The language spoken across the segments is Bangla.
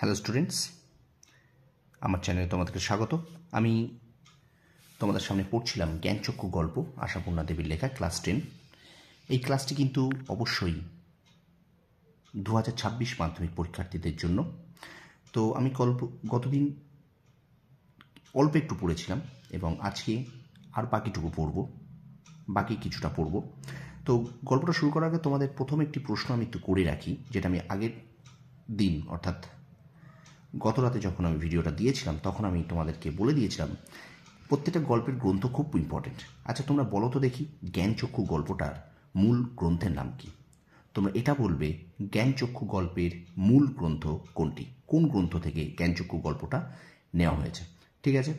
হ্যালো স্টুডেন্টস, আমার চ্যানেলে তোমাদেরকে স্বাগত। আমি তোমাদের সামনে পড়ছিলাম জ্ঞানচক্ষু গল্প, আশাপূর্ণা দেবীর লেখা ক্লাস 10। এই ক্লাসটি কিন্তু অবশ্যই 2026 মাধ্যমিক পরীক্ষার্থীদের জন্য। তো আমি গতদিন অল্প একটু পড়েছিলাম এবং আজকে আর বাকি কিছুটা পড়ব। তো গল্পটা শুরু করার আগে তোমাদের প্রথম একটি প্রশ্ন আমি একটু করে রাখি, যেটা আমি আগের দিন অর্থাৎ গত রাতে যখন আমি ভিডিওটা দিয়েছিলাম তখন আমি তোমাদেরকে বলে দিয়েছিলাম প্রত্যেকটা গল্পের গ্রন্থ খুব ইম্পর্টেন্ট। আচ্ছা, তোমরা বলো তো দেখি, জ্ঞানচক্ষু গল্পটার মূল গ্রন্থের নাম কি? তোমরা এটা বলবে জ্ঞানচক্ষু গল্পের মূল গ্রন্থ কোনটি, কোন গ্রন্থ থেকে জ্ঞানচক্ষু গল্পটা নেওয়া হয়েছে। ঠিক আছে,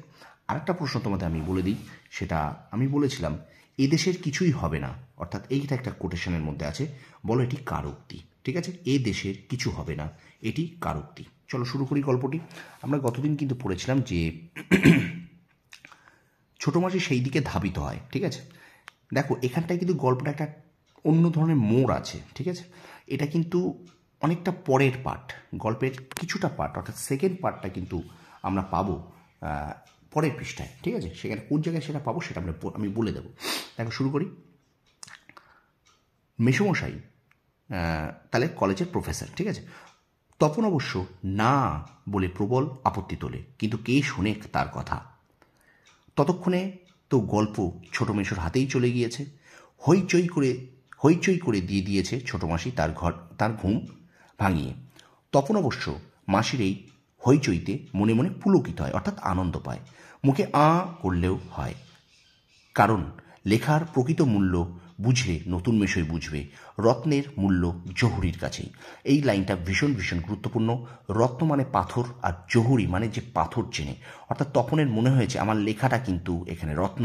আরেকটা প্রশ্ন তোমাদের আমি বলে দিই, সেটা আমি বলেছিলাম এদেশের কিছুই হবে না, অর্থাৎ এইটা একটা কোটেশনের মধ্যে আছে, বলো এটি কার উক্তি। ঠিক আছে, এ দেশের কিছু হবে না, এটি কার উক্তি। চলো শুরু করি গল্পটি। আমরা গতদিন কিন্তু পড়েছিলাম যে ছোট মাসি সেই দিকে ধাবিত হয়। ঠিক আছে, দেখো এখানটায় কিন্তু গল্পটা একটা অন্য ধরনের মোড় আছে। ঠিক আছে, এটা কিন্তু অনেকটা পরের পার্ট, গল্পের কিছুটা পার্ট অর্থাৎ সেকেন্ড পার্টটা কিন্তু আমরা পাবো পরের পৃষ্ঠায়। ঠিক আছে, সেখানে কোন জায়গায় সেটা পাবো সেটা আমি বলে দেবো। দেখো শুরু করি। মেসোমশাই তাহলে কলেজের প্রফেসর। ঠিক আছে, তপন অবশ্য না বলে প্রবল আপত্তি তোলে, কিন্তু কে শোনে তার কথা। ততক্ষণে তো গল্প ছোট মেশোর হাতেই চলে গিয়েছে। হইচই করে দিয়ে দিয়েছে ছোট মাসি তার ঘুম ভাঙিয়ে। তপন অবশ্য মাসির এই হইচইতে মনে মনে পুলকিত হয়, অর্থাৎ আনন্দ পায়। মুখে করলেও হয়, কারণ লেখার প্রকৃত মূল্য বুঝলে নতুন মেশোই বুঝবে রত্নের মূল্য জহুরির কাছেই। এই লাইনটা ভীষণ ভীষণ গুরুত্বপূর্ণ। রত্ন মানে পাথর, আর জহুরি মানে যে পাথর চেনে, অর্থাৎ তপনের মনে হয়েছে আমার লেখাটা কিন্তু এখানে রত্ন,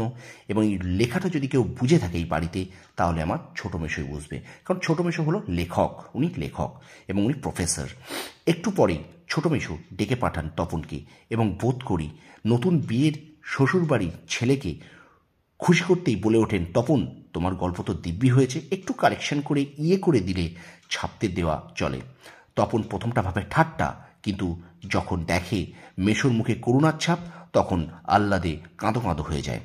এবং এই লেখাটা যদি কেউ বুঝে থাকে এই বাড়িতে, তাহলে আমার ছোট মেশোই বুঝবে। কারণ ছোট মেশো হলো লেখক, উনি লেখক এবং উনি প্রফেসর। একটু পরেই ছোট মেশো ডেকে পাঠান তপনকে, এবং বোধ করি নতুন বিয়ের শ্বশুরবাড়ির ছেলেকে খুশি করতেই বলে ওঠেন, তপন তোমার গল্প তো দিব্যি হয়েছে, একটু কারেকশন করে করে দিলে ছাপতে দেওয়া চলে। তপন প্রথমটা ভাবে ঠাট্টা, কিন্তু যখন দেখে মেশোর মুখে করুণার ছাপ, তখন আহ্লাদে কাঁদো কাঁদো হয়ে যায়।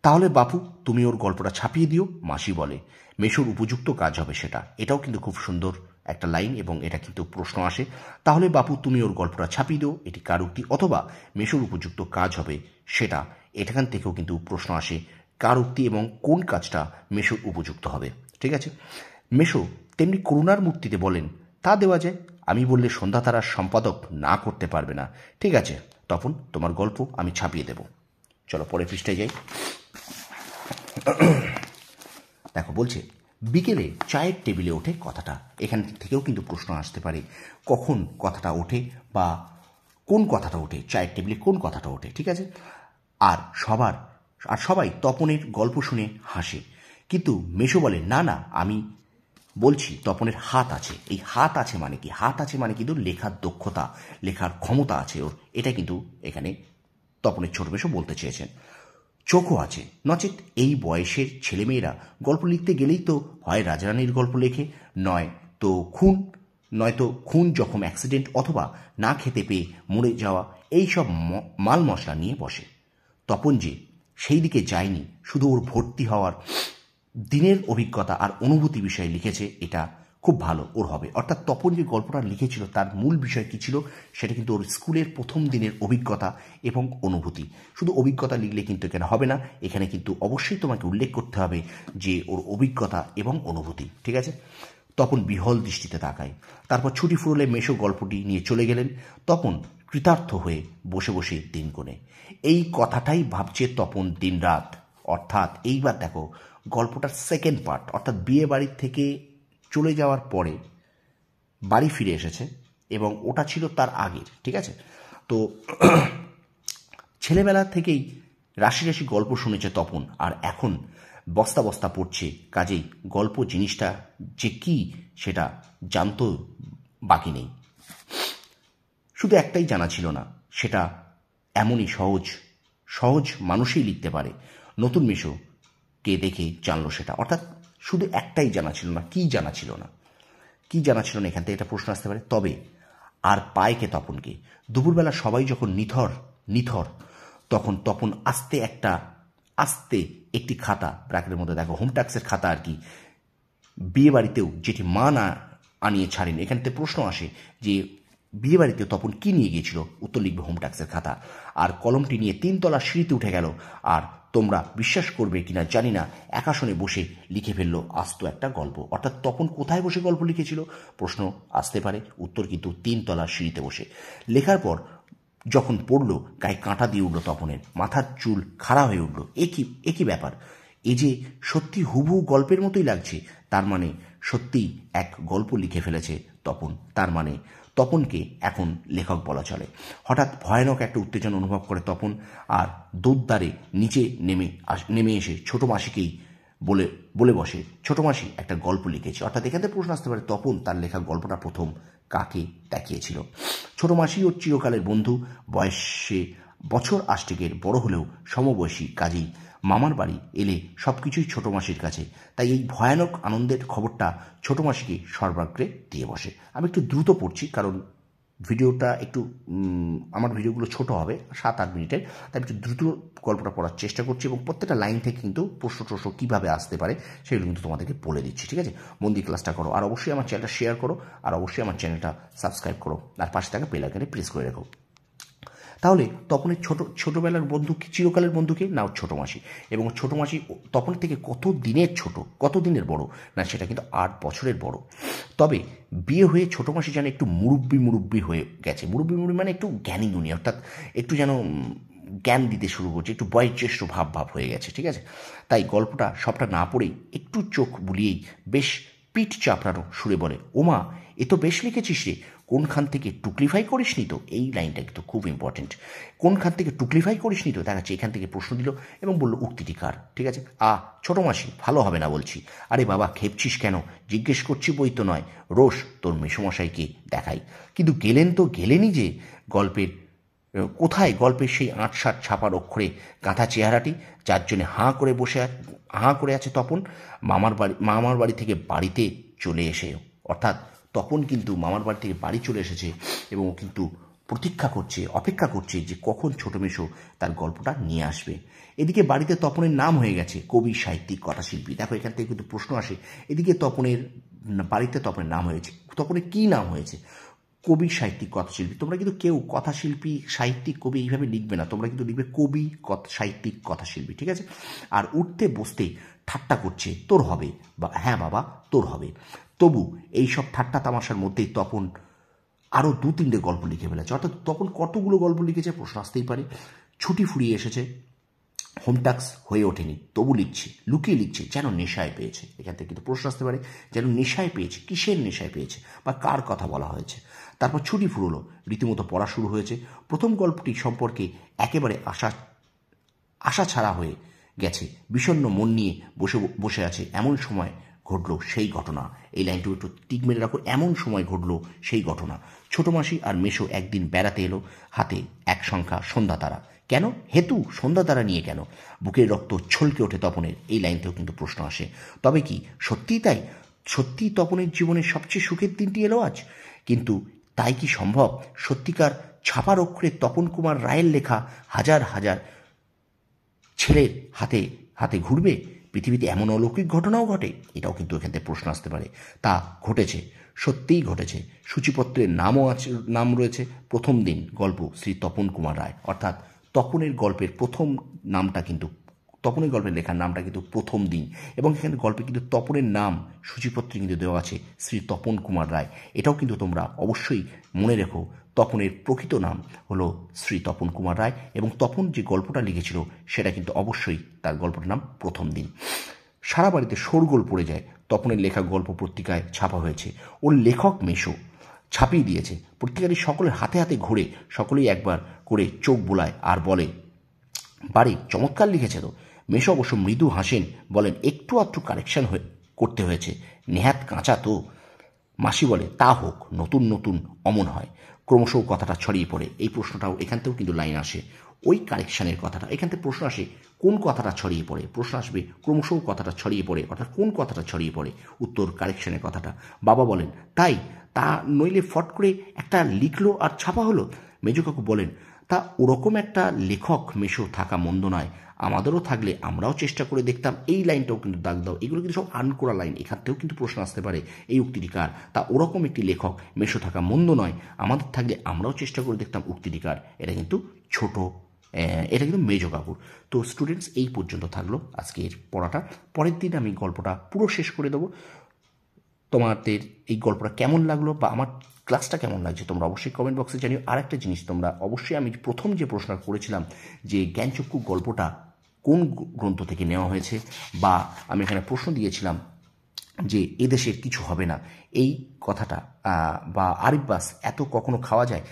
তাহলে বাপু তুমি ওর গল্পটা ছাপিয়ে দিও, মাসি বলে। মেশোর উপযুক্ত কাজ হবে সেটা। এটাও কিন্তু খুব সুন্দর একটা লাইন, এবং এটা কিন্তু প্রশ্ন আসে। তাহলে বাপু তুমি ওর গল্পটা ছাপিয়ে দিও, এটি কার উক্তি, অথবা মেশোর উপযুক্ত কাজ হবে সেটা। এখান থেকেও কিন্তু প্রশ্ন আসে কার উক্তি এবং কোন কাজটা মেশোর উপযুক্ত হবে। ঠিক আছে, মেশো তেমনি করুণার মূর্তিতে বলেন, তা দেওয়া যায়, আমি বললে সন্ধ্যা তারার সম্পাদক না করতে পারবে না। ঠিক আছে তপন, তোমার গল্প আমি ছাপিয়ে দেব। চলো পরের পৃষ্ঠায় যাই। দেখো বলছে, বিকেলে চায়ের টেবিলে ওঠে কথাটা। এখান থেকেও কিন্তু প্রশ্ন আসতে পারে কখন কথাটা ওঠে, বা কোন কথাটা ওঠে, চায়ের টেবিলে কোন কথাটা ওঠে। ঠিক আছে, আর সবাই তপনের গল্প শুনে হাসে, কিন্তু মেশো বলে, না না আমি বলছি তপনের হাত আছে। এই হাত আছে মানে কি? হাত আছে মানে কিন্তু লেখার দক্ষতা, লেখার ক্ষমতা আছে ওর। এটা কিন্তু এখানে তপনের ছোট মেশো বলতে চেয়েছেন। চোখও আছে, নচেত এই বয়সের ছেলেমেয়েরা গল্প লিখতে গেলেই তো হয় রাজারানীর গল্প লেখে, নয়তো খুন, জখম, অ্যাক্সিডেন্ট, অথবা না খেতে পেয়ে মরে যাওয়া, এই সব মাল মশলা নিয়ে বসে। তপন যে সেই দিকে যায়নি, শুধু ওর ভর্তি হওয়ার দিনের অভিজ্ঞতা আর অনুভূতি বিষয়ে লিখেছে, এটা খুব ভালো ওর হবে। অর্থাৎ তপন যে গল্পটা লিখেছিল তার মূল বিষয় কী ছিল, সেটা কিন্তু ওর স্কুলের প্রথম দিনের অভিজ্ঞতা এবং অনুভূতি। শুধু অভিজ্ঞতা লিখলে কিন্তু এখানে হবে না, এখানে কিন্তু অবশ্যই তোমাকে উল্লেখ করতে হবে যে ওর অভিজ্ঞতা এবং অনুভূতি। ঠিক আছে, তপন বিহল দৃষ্টিতে তাকায়। তারপর ছুটি ফুরলে মেশো গল্পটি নিয়ে চলে গেলেন। তপন কৃতার্থ হয়ে বসে বসে দিন গুনে। এই কথাটাই ভাবছে তপন দিনরাত। অর্থাৎ এইবার দেখো গল্পটার সেকেন্ড পার্ট, অর্থাৎ বিয়ে বাড়ির থেকে চলে যাওয়ার পরে বাড়ি ফিরে এসেছে, এবং ওটা ছিল তার আগের। ঠিক আছে, তো ছেলেবেলা থেকেই রাশি রাশি গল্প শুনেছে তপন, আর এখন বস্তা বস্তা পড়ছে। কাজেই গল্প জিনিসটা যে কি সেটা জানতো বাকি নেই। শুধু একটাই জানা ছিল না, সেটা এমনই সহজ মানুষই লিখতে পারে। নতুন মেশো কে দেখে জানলো সেটা। অর্থাৎ শুধু একটাই জানা ছিল না, কি জানা ছিল না, এখান থেকে একটা প্রশ্ন আসতে পারে। তবে আর পায়কে তপনকে। দুপুরবেলা সবাই যখন নিথর তখন তপন আস্তে একটি খাতা, ব্র্যাকেটের মধ্যে দেখো হোম ট্যাক্সের খাতা আর কি, বিয়ে বাড়িতেও যেটি মা না আনিয়ে ছাড়েন। এখান থেকে প্রশ্ন আসে যে বিয়ে বাড়িতে তপন কি নিয়ে গিয়েছিল, উত্তর লিখবে হোম ট্যাক্সের খাতা। আর কলমটি নিয়ে 3 তলা সিঁড়িতে উঠে গেল, আর তোমরা বিশ্বাস করবে কিনা জানি না, একাশনে বসে লিখে ফেললো আস্ত একটা গল্প। অর্থাৎ তপন কোথায় বসে গল্প লিখেছিল প্রশ্ন আসতে পারে, উত্তর কিন্তু 3 তলা সিঁড়িতে বসে। লেখার পর যখন পড়ল গায়ে কাঁটা দিয়ে উঠল তপনের, মাথার চুল খাড়া হয়ে উঠল। একই ব্যাপার, এ যে সত্যি হুবহু গল্পের মতোই লাগছে, তার মানে সত্যিই এক গল্প লিখে ফেলেছে তপন, তার মানে তপনকে এখন লেখক বলা চলে। হঠাৎ ভয়ানক একটা উত্তেজনা অনুভব করে তপন, আর দোদ্দারে নিচে নেমে এসে ছোট মাসিকেই বলে বসে, ছোট মাসি একটা গল্প লিখেছে। অর্থাৎ এখান থেকে প্রশ্ন আসতে পারে তপন তার লেখা গল্পটা প্রথম কাকে দেখিয়েছিল। ছোট মাসি ওর চিরকালের বন্ধু, বয়সে বছর 8 বড় হলেও সমবয়সী, কাজেই মামার বাড়ি এলে সব কিছুই ছোট মাসির কাছে। তাই এই ভয়ানক আনন্দের খবরটা ছোট মাসিকে সর্বাগ্রে দিয়ে বসে। আমি একটু দ্রুত পড়ছি কারণ ভিডিওটা একটু আমার ভিডিওগুলো ছোট হবে, 7-8 মিনিটের, তাই একটু দ্রুত গল্পটা পড়ার চেষ্টা করছি এবং প্রত্যেকটা লাইন থেকে কিন্তু প্রশ্ন কীভাবে আসতে পারে সেগুলো কিন্তু তোমাদেরকে বলে দিচ্ছি। ঠিক আছে, মন দিয়ে ক্লাসটা করো, আর অবশ্যই আমার চ্যানেলটা শেয়ার করো, আর অবশ্যই আমার চ্যানেলটা সাবস্ক্রাইব করো, আর পাশে থাকা বেল আইকনে প্রেস করে রাখো। তাহলে তপনের ছোটবেলার বন্ধু, চিরকালের বন্ধুকে না ওর ছোটো মাসি, এবং ছোটো মাসি তপনের থেকে কত দিনের বড় না, সেটা কিন্তু 8 বছরের বড়। তবে বিয়ে হয়ে ছোটো মাসি যেন একটু মুরব্বি হয়ে গেছে। মুরব্বি মানে একটু জ্ঞানী গুণী, অর্থাৎ একটু যেন জ্ঞান দিতে শুরু করছে, একটু বয়োজ্যেষ্ঠ ভাব হয়ে গেছে। ঠিক আছে, তাই গল্পটা সবটা না পড়েই একটু চোখ বুলিয়েই বেশ পিঠ চাপড়ানো সুরে বলে, ওমা এ তো বেশ লিখেছিস রে, কোনখান থেকে টুকলিফাই করিস নি তো? এই লাইনটা কিন্তু খুব ইম্পর্টেন্ট, কোনখান থেকে টুকলিফাই করিস নি তো। দেখা যাচ্ছে এখান থেকে প্রশ্ন দিল এবং বলল উক্তিটি কার। ঠিক আছে, ছোট মাসি, ভালো হবে না বলছি। আরে বাবা খেপছিস কেন, জিজ্ঞেস করছি বই তো নয়, রোষ তোর মেসোমশাইকে দেখাই। কিন্তু গেলেনই যে কোথায় গল্পের সেই 8-7 ছাপার অক্ষরে গাঁথা চেহারাটি, যার জন্যে হাঁ করে আছে তপন মামার বাড়ি থেকে বাড়িতে চলে এসে। অর্থাৎ তপন কিন্তু মামার বাড়ি থেকে বাড়ি চলে এসেছে এবং ও কিন্তু অপেক্ষা করছে যে কখন ছোট মেশো তার গল্পটা নিয়ে আসবে। এদিকে বাড়িতে তপনের নাম হয়ে গেছে কবি, সাহিত্যিক, কথাশিল্পী। দেখো এখান থেকে কিন্তু প্রশ্ন আসে, এদিকে বাড়িতে তপনের নাম হয়েছে, তপনের কি নাম হয়েছে? কবি, সাহিত্যিক, কথাশিল্পী। তোমরা কিন্তু কেউ কথাশিল্পী, সাহিত্যিক, কবি এইভাবে লিখবে না, তোমরা কিন্তু লিখবে কবি, সাহিত্যিক, কথাশিল্পী। ঠিক আছে, আর উঠতে বসতে ঠাট্টা করছে, তোর হবে, বা হ্যাঁ বাবা তোর হবে। তবু এইসব ঠাট্টা তামাশার মধ্যেই তপন আরও 2-3টে গল্প লিখে ফেলেছে। অর্থাৎ তপন কতগুলো গল্প লিখেছে প্রশ্ন আসতেই পারে। ছুটি ফুরিয়ে এসেছে, হোম টাস্ক হয়ে ওঠেনি, তবু লুকিয়ে লিখছে, যেন নেশায় পেয়েছে। এখান থেকে কিন্তু প্রশ্ন আসতে পারে, যেন নেশায় পেয়েছে, কিসের নেশায় পেয়েছে বা কার কথা বলা হয়েছে। তারপর ছুটি ফুরলো, রীতিমতো পড়া শুরু হয়েছে। প্রথম গল্পটি সম্পর্কে একেবারে আশা ছাড়া হয়ে গেছে, বিষণ্ণ মন নিয়ে বসে আছে, এমন সময় ঘটল সেই ঘটনা। এই লাইনটু একটু টিক মেরে রাখো, এমন সময় ঘটল সেই ঘটনা। ছোট মাসি আর মেশো একদিন বেড়াতে এলো, হাতে এক সংখ্যা সন্ধ্যা তারা। কেন হেতু সন্ধ্যা তারা নিয়ে কেন? বুকের রক্ত ছলকে ওঠে তপনের। এই লাইনতেও কিন্তু প্রশ্ন আসে, তবে কি সত্যিই তাই? সত্যিই তপনের জীবনের সবচেয়ে সুখের দিনটি এলো আজ? কিন্তু তাই কি সম্ভব? সত্যিকার ছাপার অক্ষরে তপন কুমার রায়ের লেখা হাজার হাজার ছেলের হাতে হাতে ঘুরবে? পৃথিবীতে এমন অলৌকিক ঘটনাও ঘটে? এটাও কিন্তু এখান থেকে প্রশ্ন আসতে পারে। তা ঘটেছে, সত্যিই ঘটেছে। সূচিপত্রের নাম রয়েছে প্রথম দিন গল্প শ্রী তপন কুমার রায়। অর্থাৎ তপনের গল্পের লেখার নামটা কিন্তু প্রথম দিন, এবং এখানে গল্পে কিন্তু তপনের নাম সূচিপত্রে কিন্তু দেওয়া আছে শ্রী তপন কুমার রায়। এটাও কিন্তু তোমরা অবশ্যই মনে রেখো, তপনের প্রকৃত নাম হলো শ্রী তপন কুমার রায়, এবং তপন যে গল্পটা লিখেছিল সেটা কিন্তু অবশ্যই তার গল্পটার নাম প্রথম দিন। সারা বাড়িতে শোরগোল পড়ে যায়, তপনের লেখা গল্প পত্রিকায় ছাপা হয়েছে, ওর লেখক মেশো ছাপিয়ে দিয়েছে। পত্রিকাটি সকলের হাতে হাতে ঘুরে সকলেই একবার করে চোখ বোলায় আর বলে, বাড়ি চমৎকার লিখেছে তো। মেশো অবশ্য মৃদু হাসেন, বলেন একটু আধটু কারেকশন করতে হয়েছে, নেহাত কাঁচা তো। মাসি বলে, তা হোক, নতুন নতুন অমন হয়। ক্রমশ কথাটা ছড়িয়ে পড়ে। এই প্রশ্নটাও এখান থেকেও কিন্তু লাইন আসে, ওই কারেকশানের কথাটা। এখান থেকে প্রশ্ন আসে কোন কথাটা ছড়িয়ে পড়ে, প্রশ্ন আসবে ক্রমশ কথাটা ছড়িয়ে পড়ে, অর্থাৎ কোন কথাটা ছড়িয়ে পড়ে। উত্তর কারেকশানের কথাটা। বাবা বলেন, তাই তা নইলে ফট করে একটা লিখলো আর ছাপা হলো। মেজো কাকু বলেন, তা ওরকম একটা লেখক মেশো থাকা মন্দ নয়, আমাদেরও থাকলে আমরাও চেষ্টা করে দেখতাম। এই লাইনটাও কিন্তু দাগ দাও, এগুলো কিন্তু সব আর্ন করা লাইন, এখান থেকেও কিন্তু প্রশ্ন আসতে পারে। এই উক্তিটি কার? তা ওরকম একটি লেখক মেশো থাকা মন্দ নয়, আমাদের থাকলে আমরাও চেষ্টা করে দেখতাম উক্তিটি কার? এটা কিন্তু ছোট, এটা কিন্তু মেজো কাকুর। তো স্টুডেন্টস, এই পর্যন্ত থাকলো আজকের পড়াটা। পরের দিন আমি গল্পটা পুরো শেষ করে দেবো। তোমাদের এই গল্পটা কেমন লাগলো বা আমার ক্লাসটা কেমন লাগছে তোমরা অবশ্যই কমেন্ট বক্সে জানিও। আর একটা জিনিস, তোমরা অবশ্যই, আমি প্রথম যে প্রশ্নটা করেছিলাম যে জ্ঞানচক্ষু গল্পটা কোন গ্রন্থ থেকে নেওয়া হয়েছে, বা আমি এখানে প্রশ্ন দিয়েছিলাম যে এদেশের কিছু হবে না, এই কথাটা বা আরিব্বাস এত কখনো খাওয়া যায়,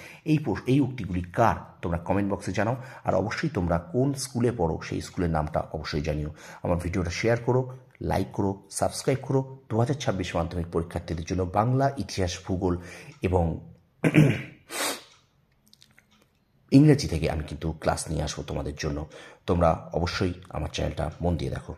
এই উক্তিগুলি কার? তোমরা কমেন্ট বক্সে জানাও। আর অবশ্যই তোমরা কোন স্কুলে পড়ো সেই স্কুলের নামটা অবশ্যই জানিও। আমার ভিডিওটা শেয়ার করো, লাইক করো, সাবস্ক্রাইব করো। 2026 মাধ্যমিক পরীক্ষার্থীদের জন্য বাংলা, ইতিহাস, ভূগোল এবং ইংরেজি থেকে আমি কিন্তু ক্লাস নিয়ে আসবো তোমাদের জন্য। তোমরা অবশ্যই আমার চ্যানেলটা মন দিয়ে দেখো।